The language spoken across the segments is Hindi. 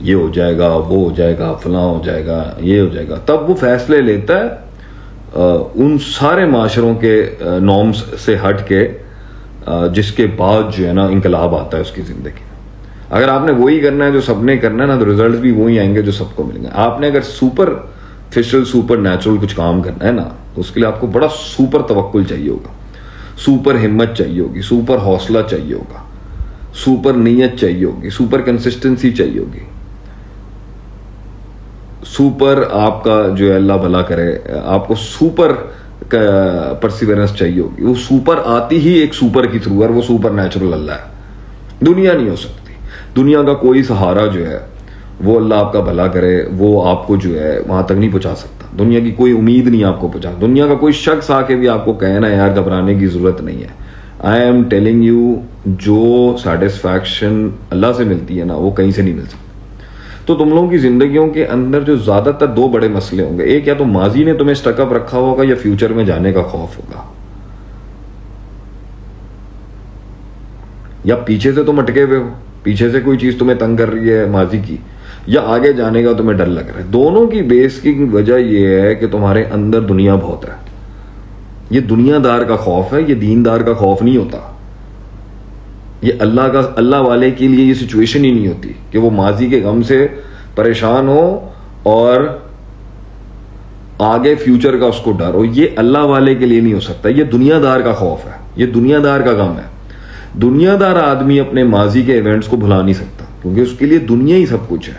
ये हो जाएगा, वो हो जाएगा, फलां हो जाएगा, ये हो जाएगा, तब वो फैसले लेता है उन सारे माशरों के नॉर्म्स से हट के, जिसके बाद जो है ना इंकलाब आता है उसकी ज़िंदगी में। अगर आपने वही करना है जो सबने करना है ना, तो रिजल्ट भी वही आएंगे जो सबको मिलेंगे। आपने अगर सुपरफिशियल सुपर नेचुरल कुछ काम करना है ना, तो उसके लिए आपको बड़ा सुपर तवक्कुल चाहिए होगा, सुपर हिम्मत चाहिए होगी, सुपर हौसला चाहिए होगा, सुपर नीयत चाहिए होगी, सुपर कंसिस्टेंसी चाहिए होगी, सुपर आपका जो है अल्लाह भला करे, आपको सुपर परसिवरेंस चाहिए होगी। वो सुपर आती ही एक सुपर की थ्रू है, और वो सुपर नेचुरल अल्लाह है। दुनिया नहीं हो सकती। दुनिया का कोई सहारा जो है वो अल्लाह आपका भला करे, वो आपको जो है वहां तक नहीं पहुंचा सकता। दुनिया की कोई उम्मीद नहीं आपको पहुंचा, दुनिया का कोई शख्स आके भी आपको कहे ना यार घबराने की जरूरत नहीं है। आई एम टेलिंग यू, जो सेटिस्फैक्शन अल्लाह से मिलती है ना, वो कहीं से नहीं मिल सकती। तो तुम लोगों की जिंदगियों के अंदर जो ज्यादातर दो बड़े मसले होंगे, एक या तो माजी ने तुम्हें स्टकअप रखा होगा, या फ्यूचर में जाने का खौफ होगा, या पीछे से तुम अटके हुए हो, पीछे से कोई चीज तुम्हें तंग कर रही है माजी की, या आगे जाने का तुम्हें डर लग रहा है। दोनों की बेस की वजह यह है कि तुम्हारे अंदर दुनिया बहुत है। ये दुनियादार का खौफ है, ये दीनदार का खौफ नहीं होता। ये अल्लाह वाले के लिए ये सिचुएशन ही नहीं होती कि वो माजी के गम से परेशान हो और आगे फ्यूचर का उसको डर हो। ये अल्लाह वाले के लिए नहीं हो सकता, ये दुनियादार का खौफ है, ये दुनियादार का गम है। दुनियादार आदमी अपने माजी के इवेंट्स को भुला नहीं सकता, क्योंकि उसके लिए दुनिया ही सब कुछ है।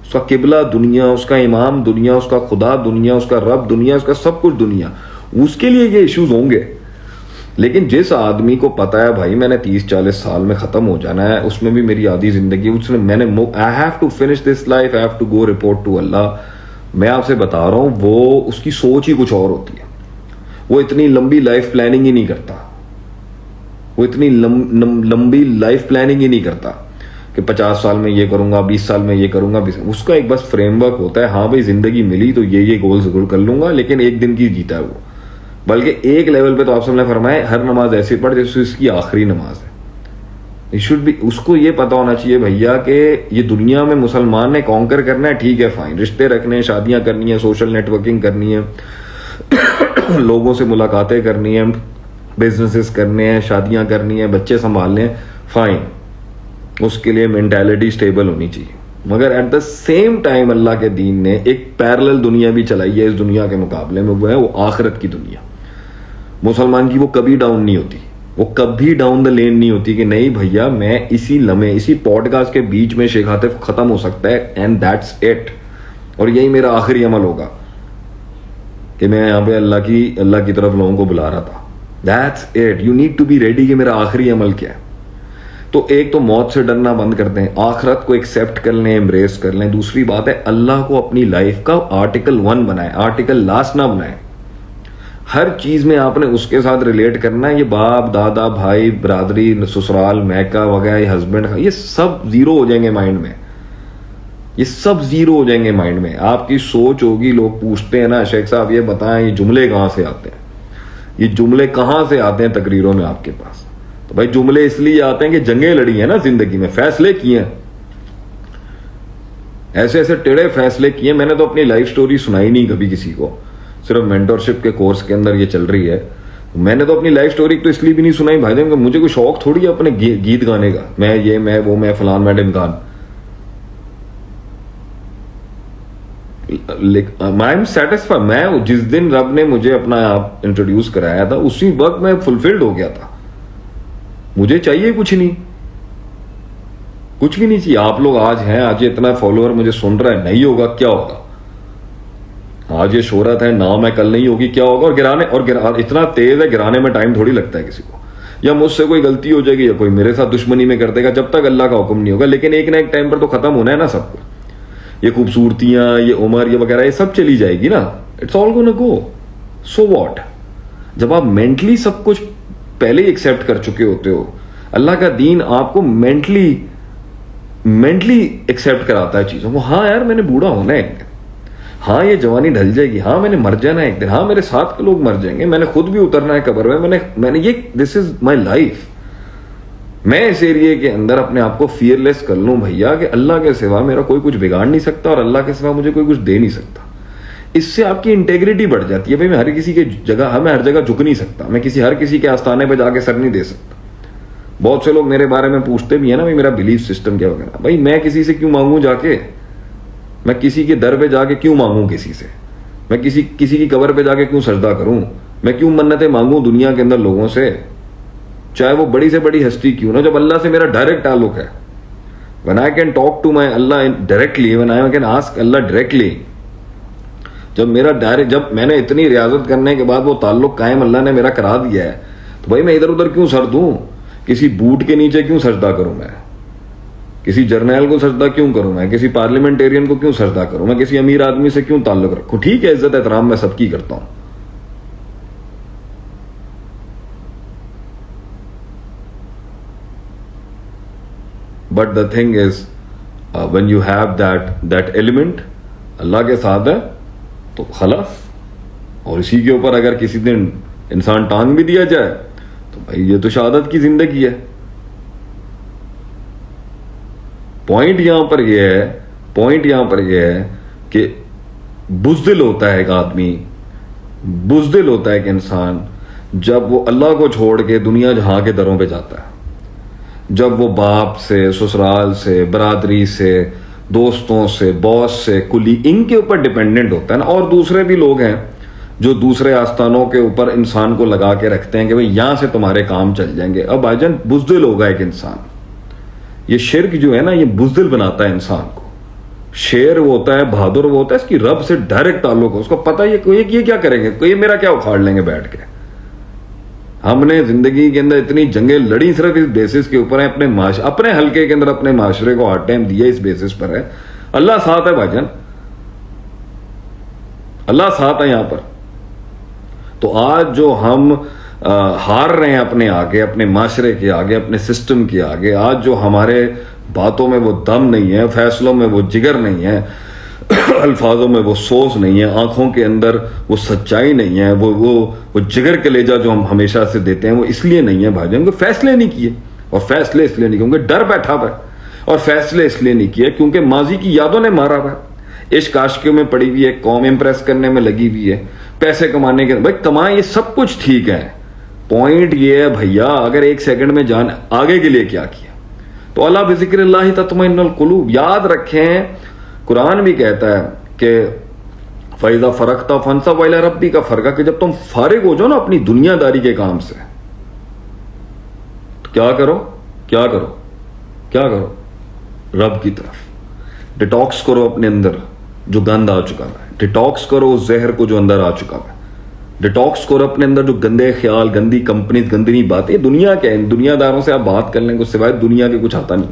उसका किबला दुनिया, उसका इमाम दुनिया, उसका खुदा दुनिया, उसका रब दुनिया, उसका सब कुछ दुनिया। उसके लिए ये इश्यूज होंगे। लेकिन जिस आदमी को पता है भाई मैंने 30-40 साल में खत्म हो जाना है, उसमें भी मेरी आधी जिंदगी, उसने मैंने I have to finish this life, I have to go report to Allah, मैं आपसे बता रहा हूं वो उसकी सोच ही कुछ और होती है। वो इतनी लंबी लाइफ प्लानिंग ही नहीं करता, वो इतनी लंबी लाइफ प्लानिंग ही नहीं करता कि 50 साल में ये करूंगा, 20 साल में ये करूंगा। उसका एक बस फ्रेमवर्क होता है, हाँ भाई जिंदगी मिली तो ये गोल जरूर कर लूंगा, लेकिन एक दिन की जीता है वो। बल्कि एक लेवल पे तो आप सबने फरमाया हर नमाज ऐसी पढ़ जैसे इसकी आखिरी नमाज है। इट शुड बी, उसको ये पता होना चाहिए भैया कि ये दुनिया में मुसलमान ने कॉन्कर करना है, ठीक है फाइन, रिश्ते रखने हैं, शादियां करनी है, सोशल नेटवर्किंग करनी है, लोगों से मुलाकातें करनी है, बिजनेसेस करने हैं, शादियां करनी है, बच्चे संभालने हैं, फाइन, उसके लिए मेंटालिटी स्टेबल होनी चाहिए। मगर एट द सेम टाइम अल्लाह के दीन ने एक पैरेलल दुनिया भी चलाई है इस दुनिया के मुकाबले में, वो है वो आखिरत की दुनिया। मुसलमान की वो कभी डाउन नहीं होती, वो कभी डाउन द लेन नहीं होती कि नहीं भैया मैं इसी लम्हे, इसी पॉडकास्ट के बीच में शेख आतिफ खत्म हो सकता है एंड दैट्स इट, और यही मेरा आखिरी अमल होगा कि मैं यहां पे अल्लाह की तरफ लोगों को बुला रहा था। That's it, you need to be ready कि मेरा आखिरी अमल क्या है। तो एक तो मौत से डरना बंद कर दें, आखिरत को एक्सेप्ट कर लें, एम्ब्रेस कर लें। दूसरी बात है अल्लाह को अपनी लाइफ का आर्टिकल 1 बनाए, आर्टिकल लास्ट ना बनाए। हर चीज में आपने उसके साथ रिलेट करना है। ये बाप दादा भाई बरादरी ससुराल मैका वगैरह हस्बैंड, ये सब जीरो हो जाएंगे माइंड में, ये सब जीरो हो जाएंगे माइंड में। आपकी सोच होगी, लोग पूछते हैं ना शेख साहब ये बताएं ये जुमले कहां से आते हैं, ये जुमले कहां से आते हैं तकरीरों में आपके पास। तो भाई जुमले इसलिए आते हैं कि जंगें लड़ी हैं ना जिंदगी में, फैसले किए हैं, ऐसे ऐसे टेढ़े फैसले किए। मैंने तो अपनी लाइफ स्टोरी सुनाई नहीं कभी किसी को, सिर्फ मेंटरशिप के कोर्स के अंदर ये चल रही है। मैंने तो अपनी लाइफ स्टोरी तो इसलिए भी नहीं सुनाई भाई जान, मुझे कोई शौक थोड़ी है अपने गीत गाने का, मैं ये मैं वो मैं फलान मैं ढिमकान। I am satisfied. मैं जिस दिन रब ने मुझे अपना आप इंट्रोड्यूस कराया था उसी वक्त मैं फुलफिल्ड हो गया था। मुझे चाहिए कुछ नहीं, कुछ भी नहीं चाहिए। आप लोग आज हैं, आज ये इतना फॉलोअर मुझे सुन रहा है, नहीं होगा क्या होगा, आज ये शोहरत है नाम है, कल नहीं होगी क्या होगा। और इतना तेज है, गिराने में टाइम थोड़ी लगता है किसी को। या मुझसे कोई गलती हो जाएगी या कोई मेरे साथ दुश्मनी में कर देगा, जब तक अल्लाह का हुक्म नहीं होगा। लेकिन एक ना एक टाइम पर तो खत्म होना है ना सब कुछ। ये खूबसूरतियां, ये उम्र, ये वगैरह, ये सब चली जाएगी ना, it's all gonna go. So what, जब आप मेंटली सब कुछ पहले ही एक्सेप्ट कर चुके होते हो, अल्लाह का दीन आपको मेंटली एक्सेप्ट कराता है चीजों को। हाँ यार मैंने बूढ़ा होना है एक दिन, हाँ ये जवानी ढल जाएगी, हाँ मैंने मर जाना है एक दिन, हाँ मेरे साथ के लोग मर जाएंगे, मैंने खुद भी उतरना है कब्र में, मैंने ये दिस इज माई लाइफ। मैं इस एरिया के अंदर अपने आप को फियरलेस कर लूं भैया कि अल्लाह के सिवा मेरा कोई कुछ बिगाड़ नहीं सकता और अल्लाह के सिवा मुझे कोई कुछ दे नहीं सकता। इससे आपकी इंटेग्रिटी बढ़ जाती है। भाई मैं हर किसी के जगह, मैं हर जगह झुक नहीं सकता, मैं हर किसी के आस्थाने पे जाके सर नहीं दे सकता। बहुत से लोग मेरे बारे में पूछते भी है ना, भाई मेरा बिलीफ सिस्टम क्या वगैरह। भाई मैं किसी से क्यों मांगू जाके, मैं किसी के दर पे जाके क्यों मांगू किसी से, मैं किसी की कब्र पे जाके क्यों सजदा करूं, मैं क्यों मन्नतें मांगू दुनिया के अंदर लोगों से, चाहे वो बड़ी से बड़ी हस्ती क्यों ना, जब अल्लाह से मेरा डायरेक्ट ताल्लुक है। When I can talk to my Allah directly, when I can ask Allah directly, जब मैंने इतनी रियाजत करने के बाद वो ताल्लुक कायम अल्लाह ने मेरा करा दिया है, तो भाई मैं इधर उधर क्यों सर दूं, किसी बूट के नीचे क्यों सजदा करूं, मैं किसी जर्नैल को सजदा क्यों करूं, मैं किसी पार्लियामेंटेरियन को क्यों सजदा करूं, मैं किसी अमीर आदमी से क्यों ताल्लुक रखूं। ठीक है, इज्जत एहतराम मैं सबकी करता हूं, but the thing is when you have that element Allah के साथ है तो खलास। और इसी के ऊपर अगर किसी दिन इंसान टांग भी दिया जाए तो भाई ये तो शहादत की जिंदगी है। पॉइंट यहां पर यह है कि बुज़दिल होता है एक आदमी, बुज़दिल होता है एक इंसान जब वो अल्लाह को छोड़ के दुनिया जहां के दरों पे जाता है, जब वो बाप से, ससुराल से, बरादरी से, दोस्तों से, बॉस से, कुली, इनके ऊपर डिपेंडेंट होता है ना। और दूसरे भी लोग हैं जो दूसरे आस्थानों के ऊपर इंसान को लगा के रखते हैं कि भाई यहां से तुम्हारे काम चल जाएंगे। अब भाईजान बुज़दिल होगा एक इंसान। ये शिर्क जो है ना, ये बुज़दिल बनाता है इंसान को। शेर वो होता है, बहादुर वो होता है, इसकी रब से डायरेक्ट ताल्लुक है, उसको पता है ये क्या करेंगे, ये मेरा क्या उखाड़ लेंगे बैठ के। हमने जिंदगी के अंदर इतनी जंगें लड़ी सिर्फ इस बेसिस के ऊपर है, अपने हल्के के अंदर अपने माशरे को हार्ड टाइम दिया इस बेसिस पर है। अल्लाह साथ है भाईजान, अल्लाह साथ है यहां पर। तो आज जो हम हार रहे हैं अपने आगे, अपने माशरे के आगे, अपने सिस्टम के आगे, आज जो हमारे बातों में वो दम नहीं है, फैसलों में वो जिगर नहीं है, अल्फाजों में वो सोच नहीं है, आंखों के अंदर वो सच्चाई नहीं है, वो जिगर कलेजा जो हम हमेशा से देते हैं, वो इसलिए नहीं है भाईजान क्योंकि फैसले नहीं किए। और फैसले इसलिए नहीं क्योंकि डर बैठा हुआ है, और फैसले इसलिए नहीं किए क्योंकि माजी की यादों ने मारा हुआ है। इश्क आशिकियों में पड़ी हुई है, कौम इंप्रेस करने में लगी हुई है, पैसे कमाने के, भाई कमाए, ये सब कुछ ठीक है। पॉइंट ये है भैया, अगर एक सेकंड में जान आगे के लिए क्या किया तो अला बिज़िक्रिल्लाहि तत्मइन्नुल कुलूब। याद रखें, कुरान भी कहता है कि फैज़ा फरक्ता फंसब इला रब्बिका फरका, कि जब तुम फारिग हो जाओ ना अपनी दुनियादारी के काम से तो क्या करो रब की तरफ डिटॉक्स करो। अपने अंदर जो गंद आ चुका है डिटॉक्स करो, उस जहर को जो अंदर आ चुका है डिटॉक्स करो। अपने अंदर जो गंदे ख्याल, गंदी कंपनी, गंदी बातें, दुनिया क्या है, दुनियादारों से आप बात कर लेंगे, उससे सिवाय दुनिया के कुछ आता नहीं।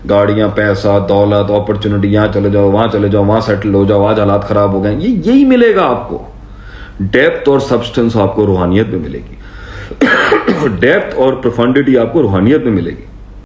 गाड़ियां, पैसा, दौलत, अपॉर्चुनिटी, यहां चले जाओ, वहां सेटल हो जाओ, आज हालात खराब हो गए, यही मिलेगा आपको। डेप्थ और सब्सटेंस आपको रूहानियत में मिलेगी, डेप्थ और प्रोफंडिटी आपको रूहानियत में मिलेगी।